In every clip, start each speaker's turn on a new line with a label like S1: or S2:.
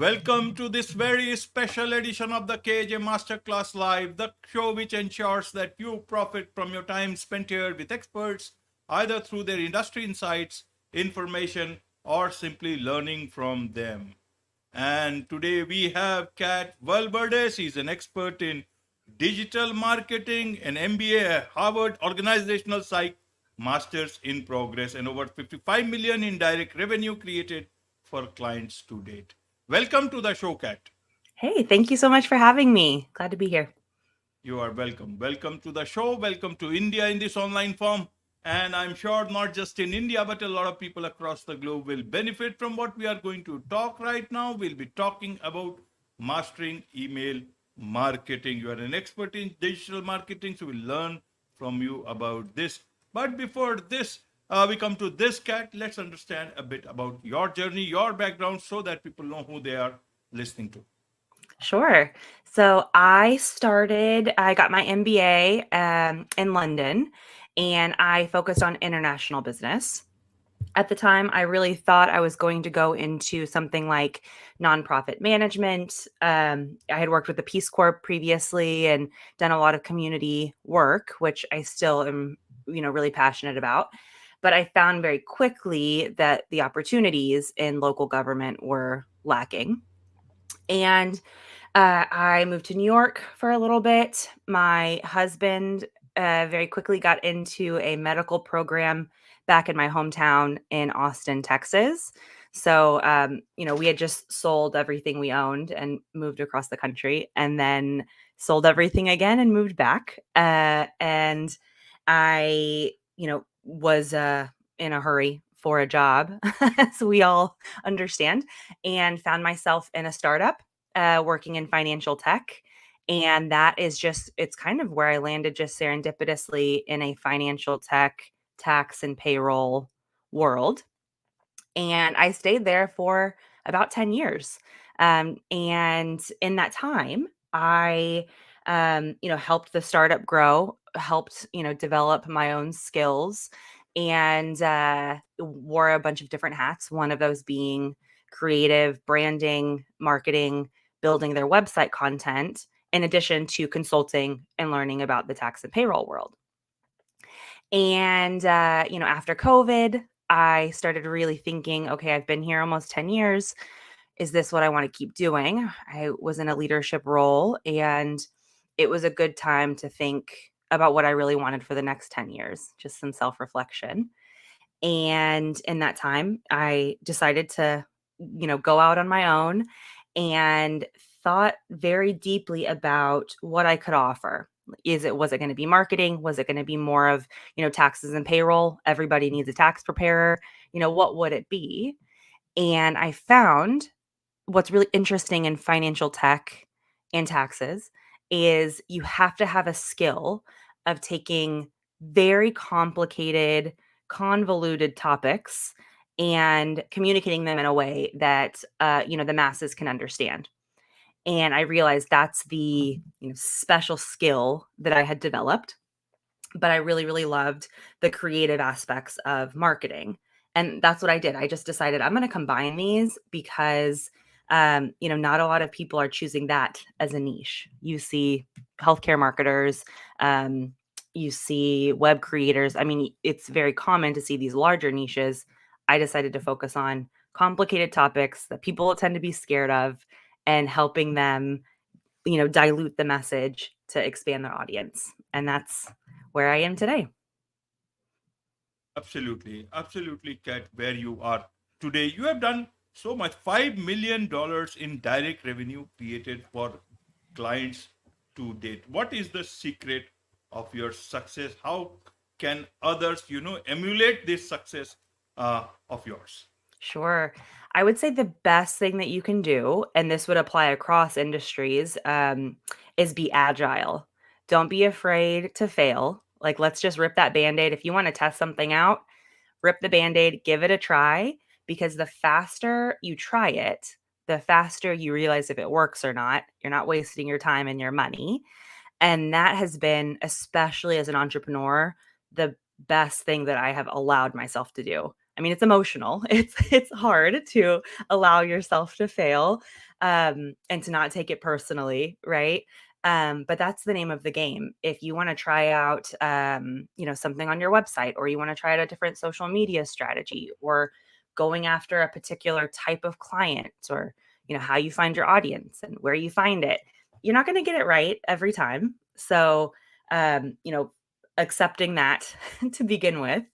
S1: Welcome to this very special edition of the KJ Masterclass Live, the show which ensures that you profit from your time spent here with experts, either through their industry insights, information, or simply learning from them. And today we have Kat Valverde. She's an expert in digital marketing, an MBA at Harvard Organizational Psych, Masters in Progress, and over 55 million in direct revenue created for clients to date. Welcome to the show, Kat.
S2: Hey, thank you so much for having me. Glad to be here.
S1: You are welcome. Welcome to the show. Welcome to India in this online form. And I'm sure not just in India, but a lot of people across the globe will benefit from what we are going to talk right now. We'll be talking about mastering email marketing. You are an expert in digital marketing, so we'll learn from you about this. But before this, we come to this, Cat. Let's understand a bit about your journey, your background, so that people know who they are listening to.
S2: Sure. So I got my MBA in London, and I focused on international business. At the time, I really thought I was going to go into something like nonprofit management. I had worked with the Peace Corps previously and done a lot of community work, which I still am, really passionate about. But I found very quickly that the opportunities in local government were lacking. And I moved to New York for a little bit. My husband very quickly got into a medical program back in my hometown in Austin, Texas. So, we had just sold everything we owned and moved across the country, and then sold everything again and moved back. And I, was in a hurry for a job, as we all understand, and found myself in a startup working in financial tech. And that is it's kind of where I landed just serendipitously in a financial tech, tax, and payroll world. And I stayed there for about 10 years. And in that time, I, helped the startup grow, helped, develop my own skills, and wore a bunch of different hats, one of those being creative, branding, marketing, building their website content, in addition to consulting and learning about the tax and payroll world. And, after COVID, I started really thinking, okay, I've been here almost 10 years. Is this what I want to keep doing? I was in a leadership role, and it was a good time to think about what I really wanted for the next 10 years, just some self reflection. And in that time, I decided to, go out on my own and thought very deeply about what I could offer. Was it going to be marketing? Was it going to be more of, taxes and payroll? Everybody needs a tax preparer. What would it be? And I found what's really interesting in financial tech and taxes is you have to have a skill of taking very complicated, convoluted topics and communicating them in a way that the masses can understand. And I realized that's the special skill that I had developed. But I really, really loved the creative aspects of marketing. And that's what I did. I just decided I'm going to combine these because, not a lot of people are choosing that as a niche. You see healthcare marketers, you see web creators. I mean, it's very common to see these larger niches. I decided to focus on complicated topics that people tend to be scared of and helping them, dilute the message to expand their audience. And that's where I am today.
S1: Absolutely, absolutely, Kat, where you are today. You have done so much, $5 million in direct revenue created for clients to date. What is the secret of your success? How can others, emulate this success of yours?
S2: Sure. I would say the best thing that you can do, and this would apply across industries, is be agile. Don't be afraid to fail. Like, let's just rip that band aid. If you want to test something out, rip the band aid, give it a try, because the faster you try it, the faster you realize if it works or not. You're not wasting your time and your money. And that has been, especially as an entrepreneur, the best thing that I have allowed myself to do. I mean, it's emotional. It's hard to allow yourself to fail, and to not take it personally, right? But that's the name of the game. If you want to try out, something on your website, or you want to try out a different social media strategy, or going after a particular type of client, or how you find your audience and where you find it, you're not going to get it right every time. So, accepting that to begin with,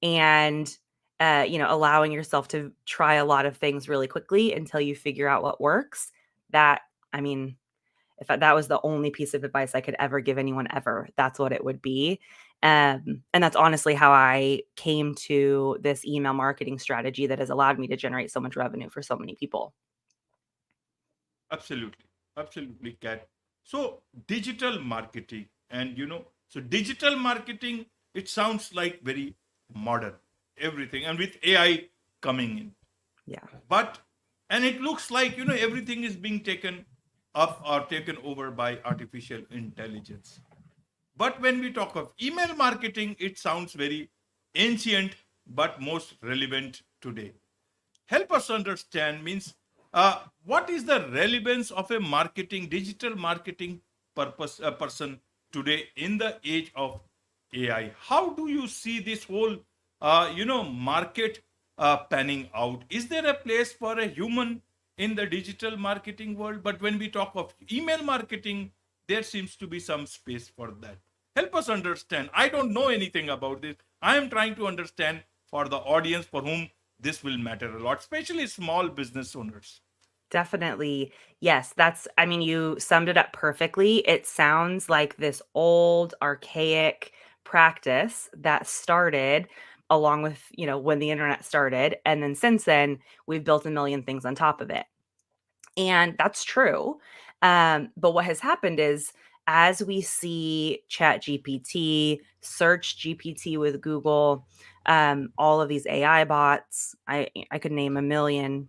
S2: and allowing yourself to try a lot of things really quickly until you figure out what works. That, I mean, if that was the only piece of advice I could ever give anyone ever, that's what it would be. And that's honestly how I came to this email marketing strategy that has allowed me to generate so much revenue for so many people.
S1: Absolutely, absolutely, Kat. So digital marketing, and so digital marketing, it sounds like very modern, everything, and with AI coming in.
S2: Yeah.
S1: But and it looks like everything is being taken up or taken over by artificial intelligence. But when we talk of email marketing, it sounds very ancient but most relevant today. Help us understand, means what is the relevance of a marketing digital marketing purpose person today in the age of AI? How do you see this whole market panning out? Is there a place for a human in the digital marketing world? But when we talk of email marketing, there seems to be some space for that. Help us understand. I don't know anything about this. I am trying to understand for the audience for whom this will matter a lot, especially small business owners.
S2: Definitely. Yes, I mean, you summed it up perfectly. It sounds like this old, archaic practice that started along with, when the internet started. And then since then, we've built a million things on top of it. And that's true. But what has happened is, as we see Chat GPT, Search GPT with Google, all of these AI bots, I could name a million,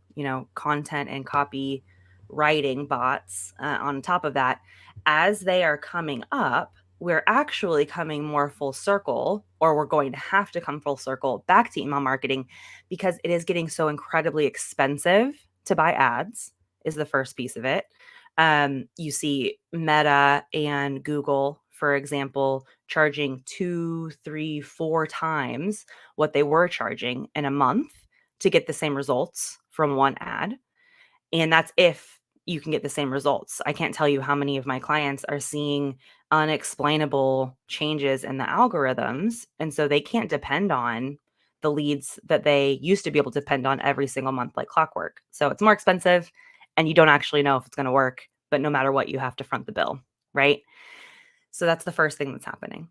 S2: content and copy writing bots on top of that. As they are coming up, we're actually coming more full circle, or we're going to have to come full circle back to email marketing, because it is getting so incredibly expensive to buy ads, is the first piece of it. You see Meta and Google, for example, charging 2, 3, 4 times what they were charging in a month to get the same results from one ad. And that's if you can get the same results. I can't tell you how many of my clients are seeing unexplainable changes in the algorithms. And so they can't depend on the leads that they used to be able to depend on every single month like clockwork. So it's more expensive, and you don't actually know if it's going to work, but no matter what, you have to front the bill, right? So that's the first thing that's happening.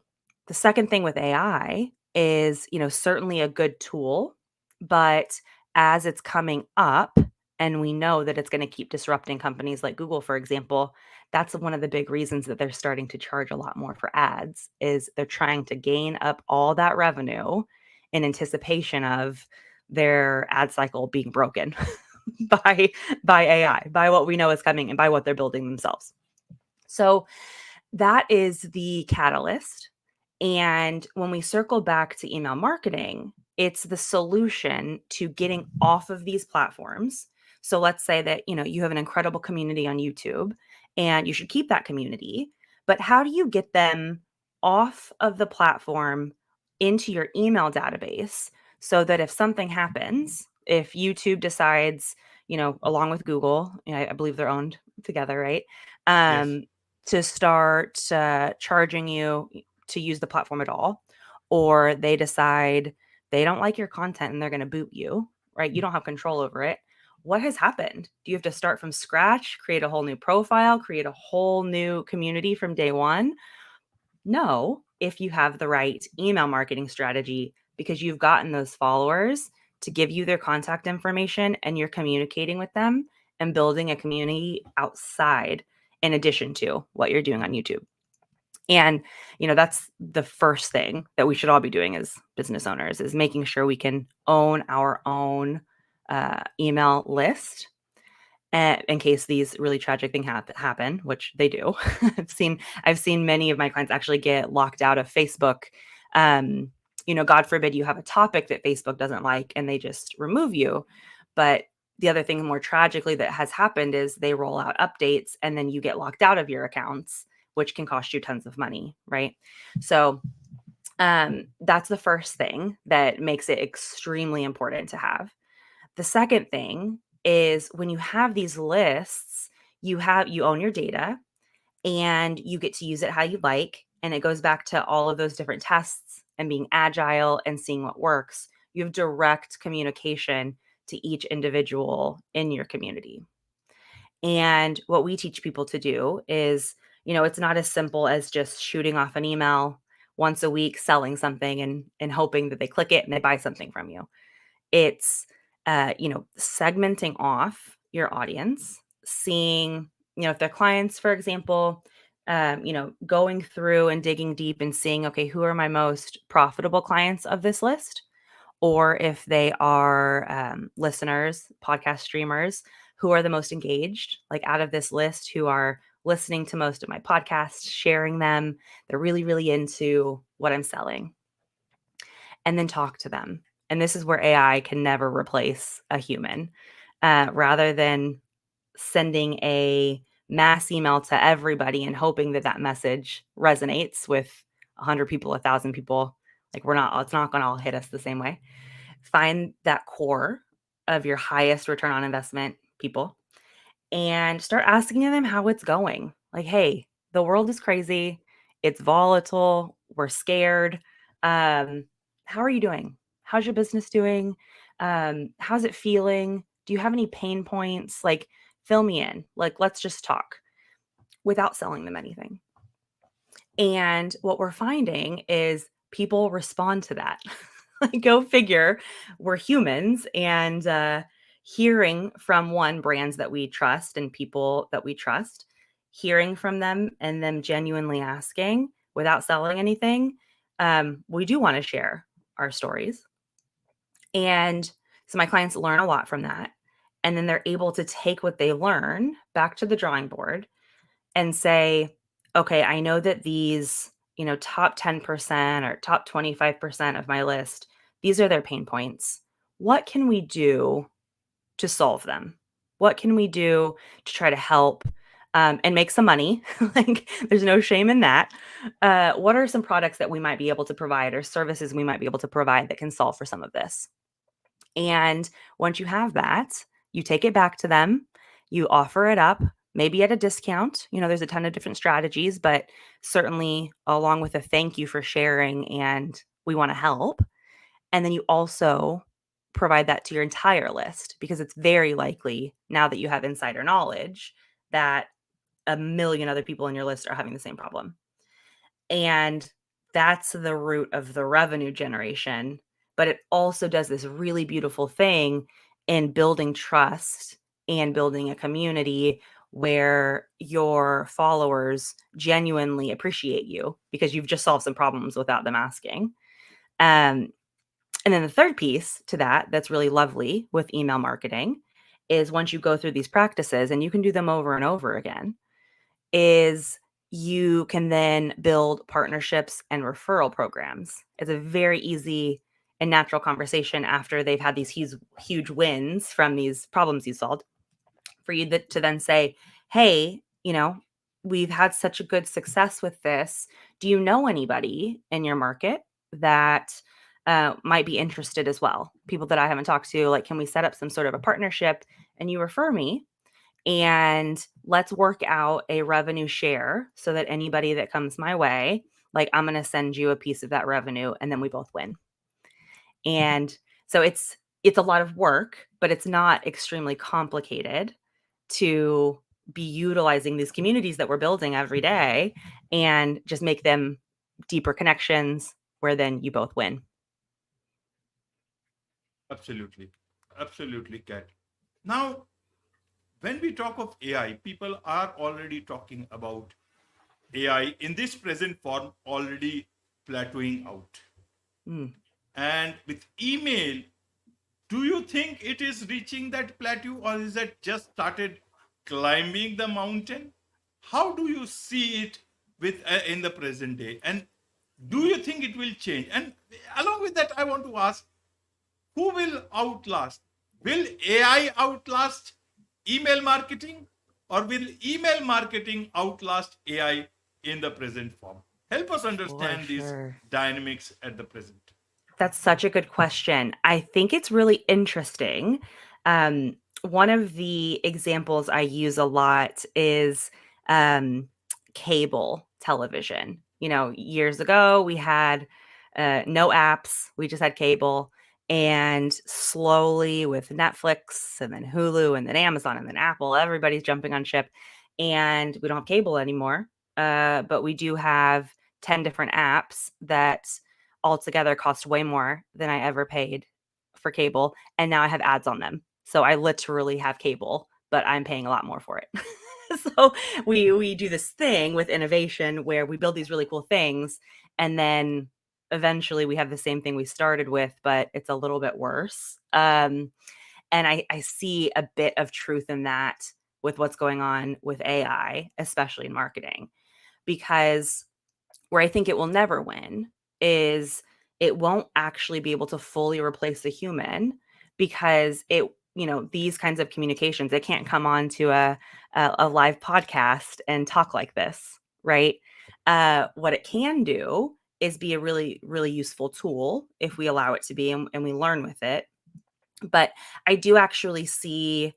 S2: The second thing with AI is, certainly a good tool, but as it's coming up, and we know that it's going to keep disrupting companies like Google, for example, that's one of the big reasons that they're starting to charge a lot more for ads, is they're trying to gain up all that revenue in anticipation of their ad cycle being broken by AI, by what we know is coming, and by what they're building themselves. So that is the catalyst. And when we circle back to email marketing, it's the solution to getting off of these platforms. So let's say that, you have an incredible community on YouTube, and you should keep that community, but how do you get them off of the platform into your email database, so that if something happens, if YouTube decides, along with Google, I believe they're owned together, right?
S1: Yes.
S2: To start charging you to use the platform at all, or they decide they don't like your content and they're going to boot you, right? You don't have control over it. What has happened? Do you have to start from scratch, create a whole new profile, create a whole new community from day one? No, if you have the right email marketing strategy, because you've gotten those followers to give you their contact information, and you're communicating with them and building a community outside, in addition to what you're doing on YouTube. And, that's the first thing that we should all be doing as business owners, is making sure we can own our own email list, in case these really tragic things happen, which they do. I've seen many of my clients actually get locked out of Facebook God forbid you have a topic that Facebook doesn't like and they just remove you. But the other thing more tragically that has happened is they roll out updates and then you get locked out of your accounts, which can cost you tons of money, right? So that's the first thing that makes it extremely important to have. The second thing is when you have these lists, you own your data and you get to use it how you like. And it goes back to all of those different tests and being agile and seeing what works. You have direct communication to each individual in your community. And what we teach people to do is, it's not as simple as just shooting off an email once a week, selling something and hoping that they click it and they buy something from you. It's, segmenting off your audience, seeing, if they're clients, for example, going through and digging deep and seeing, okay, who are my most profitable clients of this list? Or if they are listeners, podcast streamers, who are the most engaged, like out of this list, who are listening to most of my podcasts, sharing them. They're really, really into what I'm selling. And then talk to them. And this is where AI can never replace a human. Rather than sending a mass email to everybody and hoping that that message resonates with 100 people, 1,000 people, like it's not going to all hit us the same way. Find that core of your highest return on investment people and start asking them how it's going. Like, hey, the world is crazy. It's volatile. We're scared. How are you doing? How's your business doing? How's it feeling? Do you have any pain points? Like, fill me in. Like, let's just talk without selling them anything. And what we're finding is people respond to that. Like, go figure, we're humans, and hearing from brands that we trust and people that we trust, hearing from them and them genuinely asking without selling anything. We do want to share our stories. And so my clients learn a lot from that. And then they're able to take what they learn back to the drawing board and say, okay, I know that these, top 10% or top 25% of my list, these are their pain points. What can we do to solve them? What can we do to try to help and make some money? Like, there's no shame in that. What are some products that we might be able to provide or services we might be able to provide that can solve for some of this? And once you have that, you take it back to them, you offer it up, maybe at a discount. There's a ton of different strategies, but certainly along with a thank you for sharing and we want to help. And then you also provide that to your entire list because it's very likely now that you have insider knowledge that a million other people in your list are having the same problem. And that's the root of the revenue generation. But it also does this really beautiful thing in building trust and building a community where your followers genuinely appreciate you because you've just solved some problems without them asking. And then the third piece to that that's really lovely with email marketing is once you go through these practices, and you can do them over and over again, is you can then build partnerships and referral programs. It's a very easy and natural conversation after they've had these huge wins from these problems you solved for you to then say, hey, we've had such a good success with this. Do you know anybody in your market that might be interested as well? People that I haven't talked to, like, can we set up some sort of a partnership and you refer me? And let's work out a revenue share so that anybody that comes my way, like, I'm going to send you a piece of that revenue and then we both win. And so it's a lot of work, but it's not extremely complicated to be utilizing these communities that we're building every day and just make them deeper connections where then you both win.
S1: Absolutely. Absolutely, Kat. Now, when we talk of AI, people are already talking about AI in this present form already plateauing out. And with email, do you think it is reaching that plateau or is it just started climbing the mountain? How do you see it with in the present day? And do you think it will change? And along with that, I want to ask, who will outlast? Will AI outlast email marketing, or will email marketing outlast AI in the present form? Help us
S2: For
S1: understand these
S2: sure.
S1: dynamics at the present.
S2: That's such a good question. I think it's really interesting. One of the examples I use a lot is um, cable television. You know, years ago, we had no apps, we just had cable. And slowly, with Netflix and then Hulu and then Amazon and then Apple, everybody's jumping on ship. And we don't have cable anymore. But we do have 10 different apps that altogether cost way more than I ever paid for cable. And now I have ads on them. So I literally have cable, but I'm paying a lot more for it. So we do this thing with innovation where we build these really cool things, and then eventually we have the same thing we started with, but it's a little bit worse. And I see a bit of truth in that with what's going on with AI, especially in marketing, because where I think it will never win is it won't actually be able to fully replace the human, because it, you know, these kinds of communications, it can't come on to a live podcast and talk like this, right? What it can do is be a really, really useful tool if we allow it to be, and we learn with it. But I do actually see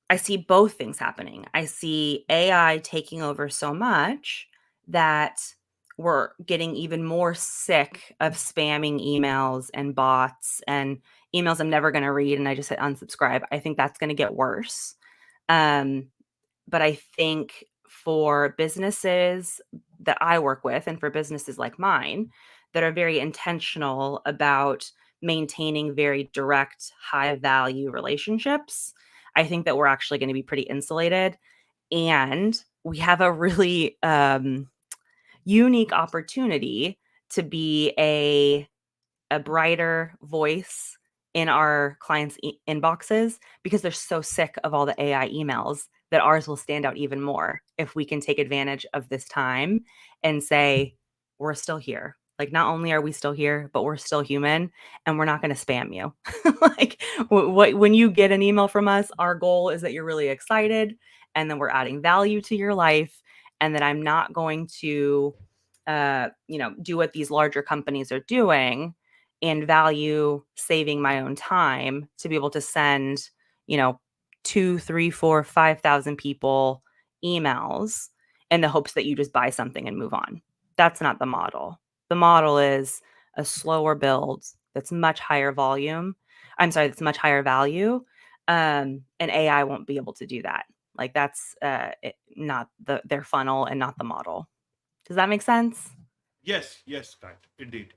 S2: I see both things happening. I see AI taking over so much that we're getting even more sick of spamming emails and bots and emails I'm never going to read and I just hit unsubscribe. I think that's going to get worse. Um, but I think for businesses that I work with, and for businesses like mine that are very intentional about maintaining very direct, high value relationships, I think that we're actually going to be pretty insulated. And we have a really unique opportunity to be a brighter voice in our clients' inboxes, because they're so sick of all the AI emails that ours will stand out even more if we can take advantage of this time and say, we're still here. Like, not only are we still here, but we're still human, and we're not going to spam you. Like, when you get an email from us, our goal is that you're really excited, and then we're adding value to your life, and that I'm not going to, do what these larger companies are doing and value saving my own time to be able to send, you know, 2, 3, 4, 5,000 people emails in the hopes that you just buy something and move on. That's not the model. The model is a slower build that's much higher volume. I'm sorry, that's much higher value. And AI won't be able to do that. Like, that's not their funnel and not the model. Does that make sense?
S1: Yes, yes, right, indeed.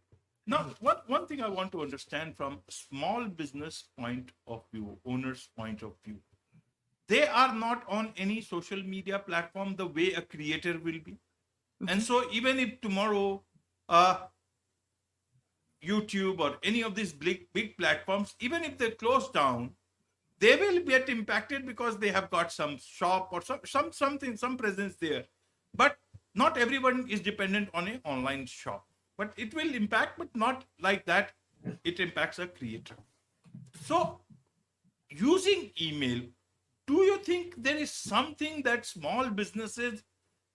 S1: Now, one thing I want to understand from a small business point of view, owner's point of view, they are not on any social media platform the way a creator will be. And
S2: Mhm.
S1: so, even if tomorrow uh, YouTube or any of these big platforms, even if they close down, they will get impacted because they have got some shop or some presence there. But not everyone is dependent on an online shop. But it will impact, but not like that. It impacts a creator. So, using email, do you think there is something that small businesses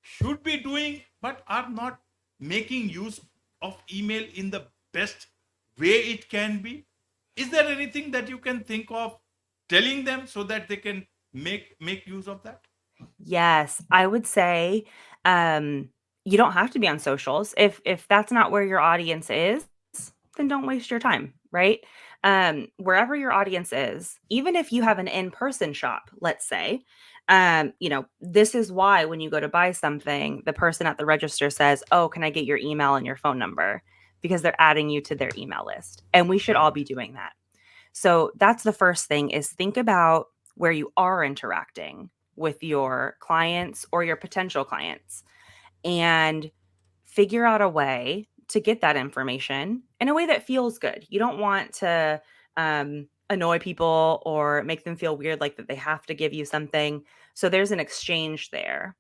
S1: should be doing but are not making use of email in the best way it can be? Is there anything that you can think of telling them so that they can make use of that?
S2: Yes, I would say, um, you don't have to be on socials. If that's not where your audience is, then don't waste your time, right? Wherever your audience is, even if you have an in-person shop, let's say, this is why when you go to buy something, the person at the register says, "Oh, can I get your email and your phone number?" Because they're adding you to their email list. And we should all be doing that. So that's the first thing, is think about where you are interacting with your clients or your potential clients, and figure out a way to get that information in a way that feels good. You don't want to annoy people or make them feel weird, like that they have to give you something. So there's an exchange there.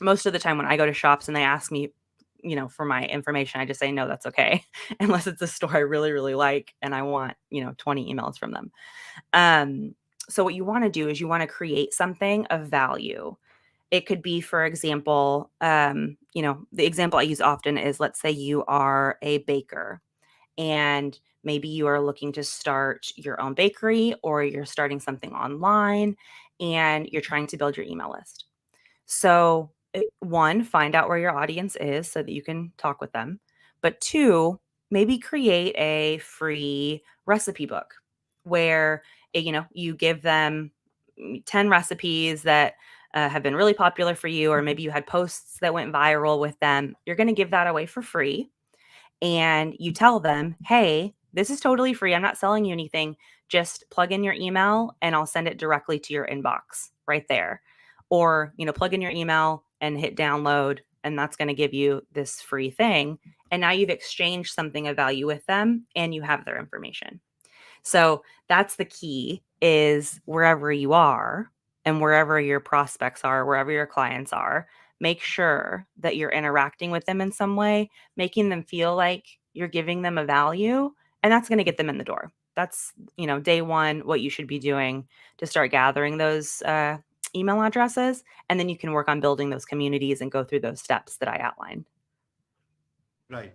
S2: Most of the time when I go to shops and they ask me for my information, I just say, no, that's okay. Unless it's a store I really, really like and I want, 20 emails from them. So what you want to do is you want to create something of value. It could be, for example, the example I use often is, let's say you are a baker and maybe you are looking to start your own bakery, or you're starting something online and you're trying to build your email list. So, one, find out where your audience is so that you can talk with them. But two, maybe create a free recipe book where you give them 10 recipes that have been really popular for you, or maybe you had posts that went viral with them. You're going to give that away for free, and you tell them, hey, this is totally free. I'm not selling you anything. Just plug in your email and I'll send it directly to your inbox right there. Or, plug in your email and hit download, and that's going to give you this free thing. And now you've exchanged something of value with them and you have their information. So that's the key, is wherever you are and wherever your prospects are, wherever your clients are, make sure that you're interacting with them in some way, making them feel like you're giving them a value, and that's going to get them in the door. That's, day one, what you should be doing to start gathering those email addresses. And then you can work on building those communities and go through those steps that I outlined.
S1: Right.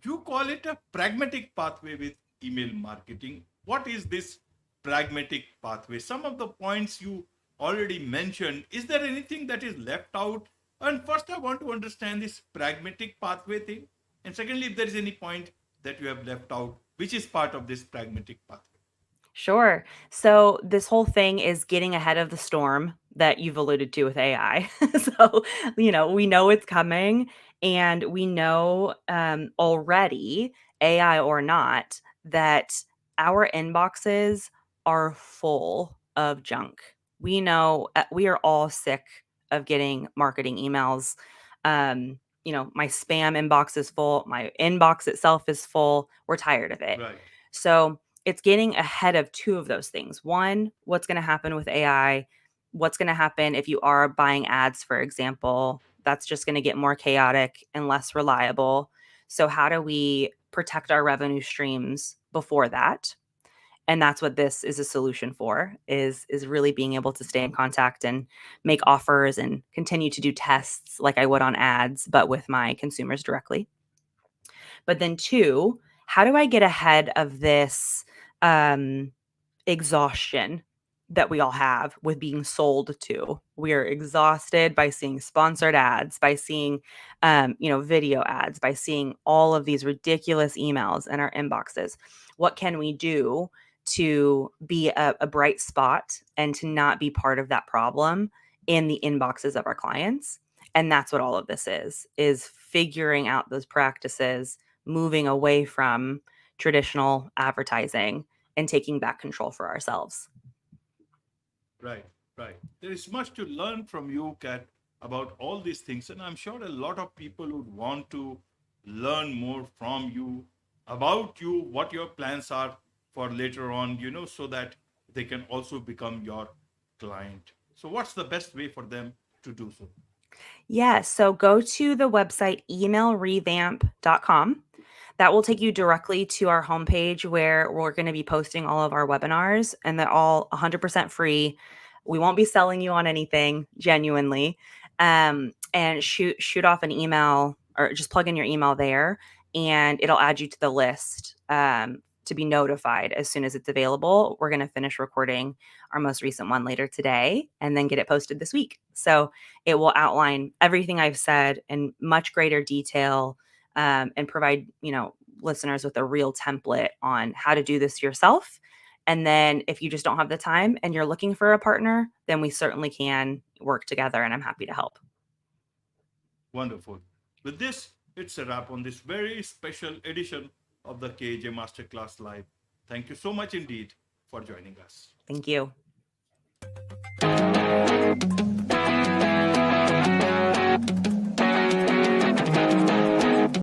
S1: You call it a pragmatic pathway with email marketing. What is this pragmatic pathway? Some of the points you already mentioned. Is there anything that is left out? And first, I want to understand this pragmatic pathway thing. And secondly, if there is any point that you have left out, which is part of this pragmatic pathway.
S2: Sure. So this whole thing is getting ahead of the storm that you've alluded to with AI. So, we know it's coming, and we know already, AI or not, that our inboxes are full of junk. We know we are all sick of getting marketing emails. My spam inbox is full. My inbox itself is full. We're tired of it.
S1: Right.
S2: So it's getting ahead of two of those things. One, what's going to happen with AI? What's going to happen if you are buying ads, for example? That's just going to get more chaotic and less reliable. So how do we protect our revenue streams before that? And that's what this is a solution for, is really being able to stay in contact and make offers and continue to do tests like I would on ads, but with my consumers directly. But then two, how do I get ahead of this exhaustion that we all have with being sold to? We're exhausted by seeing sponsored ads, by seeing, video ads, by seeing all of these ridiculous emails in our inboxes. What can we do to be a bright spot and to not be part of that problem in the inboxes of our clients? And that's what all of this is figuring out those practices, moving away from traditional advertising and taking back control for ourselves.
S1: Right, right. There is much to learn from you, Kat, about all these things. And I'm sure a lot of people would want to learn more from you, about you, what your plans are for later on, so that they can also become your client. So what's the best way for them to do so?
S2: Yeah, so go to the website emailrevamp.com. That will take you directly to our homepage, where we're going to be posting all of our webinars, and they're all 100% free. We won't be selling you on anything, genuinely. And shoot off an email, or just plug in your email there, and it'll add you to the list to be notified as soon as it's available. We're going to finish recording our most recent one later today and then get it posted this week. So it will outline everything I've said in much greater detail, and provide, listeners with a real template on how to do this yourself. And then if you just don't have the time and you're looking for a partner, then we certainly can work together, and I'm happy to help.
S1: Wonderful. With this, it's a wrap on this very special edition of the KJ Masterclass Live. Thank you so much indeed for joining us.
S2: Thank you.